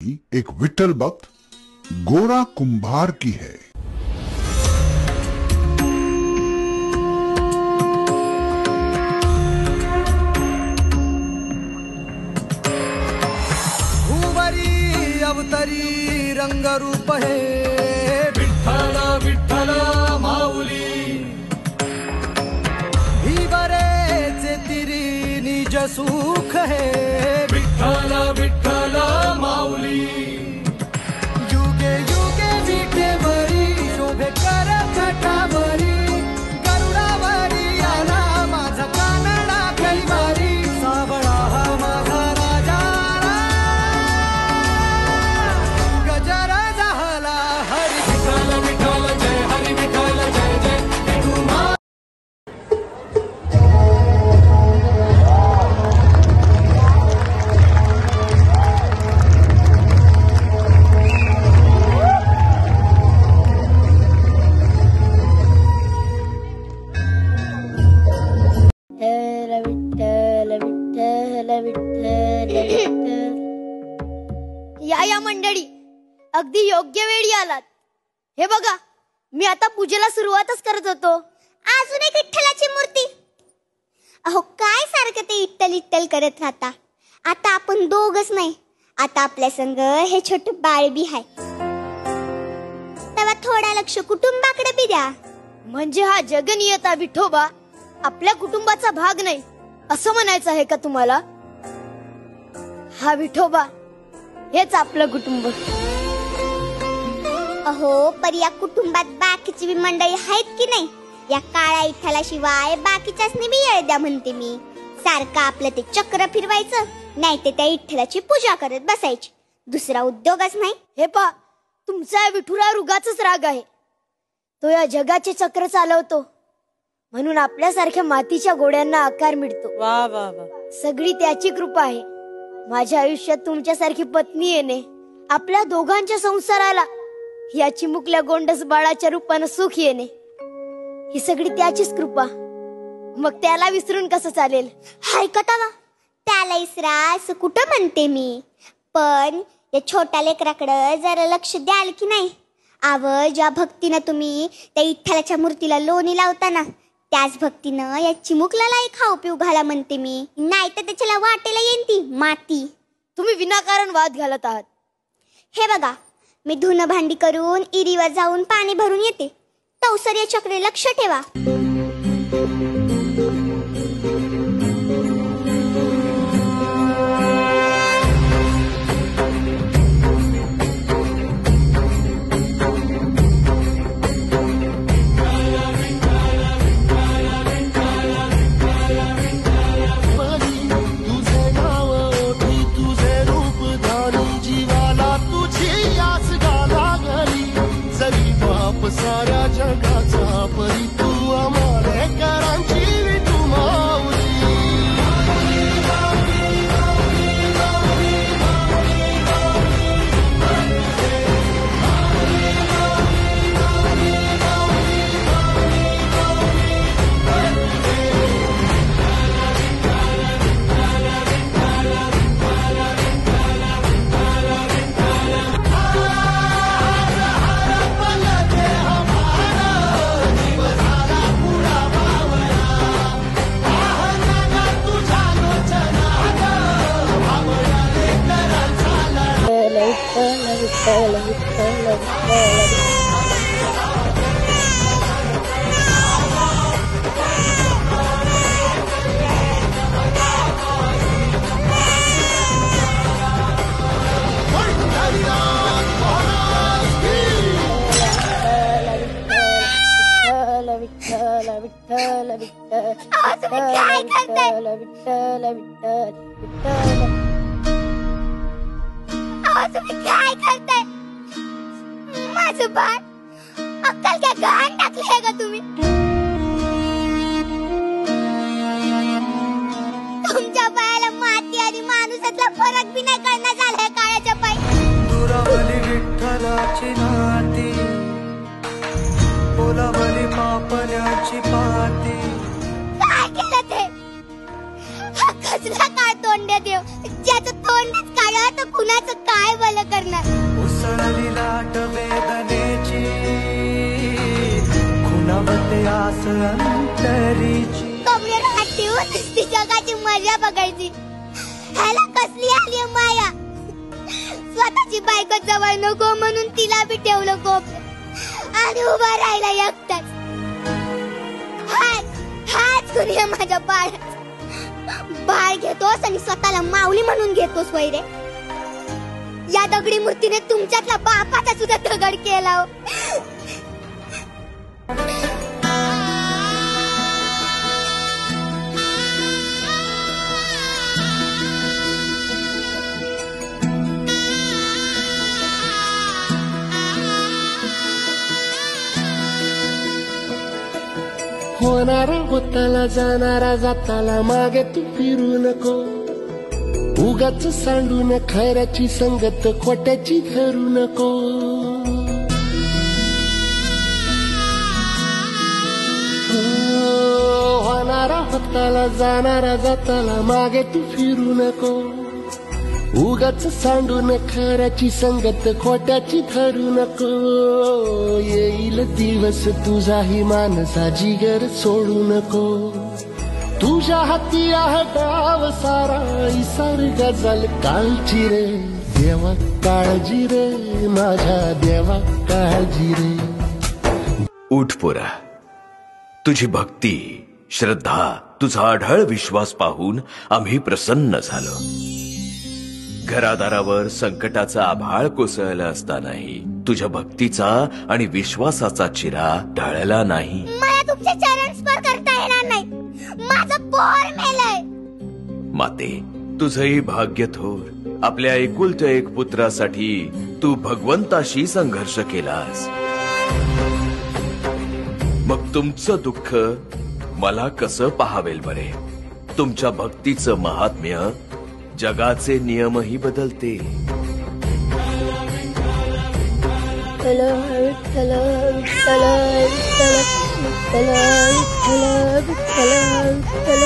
एक विठ्ठल भक्त गोरा कुंभार की है। अवतरी रंग रूप है विठ्ठल विठ्ठल माऊली, भीवरेचे तिरी निज सुख है विठ्ठल विठ्ठल माऊली, युगे युगे विठेवरी शोभे कर छटावरी, गरुडावरी आला माझा कानडा कैवारी, सावळा हा माझा राजा या मंडळी, अगदी योग्य वेळी आलात। हे बघा, मी आता पूजेला सुरुवातच करत होतो। अजून एक विठ्ठलाची मूर्ती। अहो काय सारखं ते इट्टल इट्टल करत राहता। आता आपण दोघच नाही, आता आपल्या संग हे छोटे बाळ बी आहे, तेव्हा थोडा लक्ष कुटुंबाकडे बी द्या। म्हणजे हा जगनियता विठोबा आपल्या कुटुंबाचा भाग नाही असं म्हणायचं आहे का तुम्हाला? हा विठोबा हेच आपलं कुटुंब। अहो पर या कुटुंबात बाकीची बी मंडळी आहेत की नाही? या काळा विठ्ठलाशिवाय बाकीच्यासनी बी येळ द्या म्हणते मी। सारखं आपलं ते चक्र फिरवायचं, नाही ते त्या विठ्ठलाची पूजा करत बसायची, दुसरा उद्योगच नाही। हे पा, तुमचा विठुरावर उगाचच राग आहे। तो या जगाचे चक्र चालवतो म्हणून आपल्यासारख्या मातीच्या गोड्यांना आकार मिळतो। वा वा वा, सगळी त्याची कृपा आहे। माझ्या आयुष्यात तुमच्यासारखी पत्नी येणे, आपल्या दोघांच्या संसाराला या चिमुकल्या गोंडस बाळाच्या रूपानं सुख येणे, ही सगळी त्याचीच कृपा। मग त्याला विसरून कसं चालेल? ऐकतावा, त्याला इसरा असं कुठं म्हणते मी, पण या छोट्या लेकराकडे जरा लक्ष द्याल की नाही? आव ज्या भक्तीनं तुम्ही त्या विठ्ठलाच्या मूर्तीला लोणी लावता ना, त्याच भक्तीनं या चिमुकल्यालाही खाऊ पिऊ घाला म्हणते मी, नाही तर त्याच्याला वाटेला येईन ती माती। तुम्ही विनाकारण वाद घालत आहात। हे बघा, मी धुणं भांडी करून इरीवर जाऊन पाणी भरून येते, तवसर या चक्रे लक्ष ठेवा। साऱ्या जगाचा परी तू आम्हाला करांची विठू माऊली। काय करताय? माझं बाळ अक्कल काय गहाण टाकली आहे का तुम्ही? तुमच्या पायाला माती आणि माणूसातला फरक बी नाही कळणार झालाय काळाच्या पायी। दुरावली विठ्ठलाची नाती, बोलावली पापण्याची पाती। काय केलं ते? हा कसला काय तोंड देव, ज्याचं तोंडच काळं तर कुणाचं काय भलं कर आस अंतरीची. कमरेवर हात ठेवून ती जगाची मजा बघायची. ह्याला कसली आली माया. स्वतःची बायको जवळ नको म्हणून तिला बी ठेवलं कोप आणि उभा राहिला एकटाच. हाच दुनिया माझ्या बाळ. बाळ घेतोस आणि स्वतःला माऊली म्हणून घेतोस वैरे. या दगडी मूर्तीने तुमच्यातला बापाचा सुद्धा दगड केला. होणारा होताला जाणारा जाताला मागे तू फिरू नको. उगाच सांडून खऱ्याची संगत खोट्याची धरू नको. होणारा होताला जाणारा जाताला मागे तू फिरू नको. उगाच सांडून खऱ्याची संगत खोट्याची धरू नको. येईल दिवस तुझाही मानसा जिगर सोडू नको. तुझ्या हाती आहे डाव सारा इसार गजल कालची रे. देवा काळजी रे माझ्या देवा काळजी रे. उठ पोरा, तुझी भक्ती श्रद्धा तुझा अढळ विश्वास पाहून आम्ही प्रसन्न झालो. घरादारावर संकटाचा आभाळ कोसळलं असतानाही तुझ्या भक्तीचा आणि विश्वासाचा चिरा ढळला नाही. मला तुमचे चरण स्पर्श करता येणार नाही. माझं पोर मेलंय. माते, तुझंही भाग्य थोर. आपल्या एकुलत्या एक पुत्रासाठी तू भगवंताशी संघर्ष केलास. मग तुमचं दुःख मला कसं पाहावेल बरे. तुमच्या भक्तीचं महात्म्य जगाचे नियमही बदलते. विठ्ठल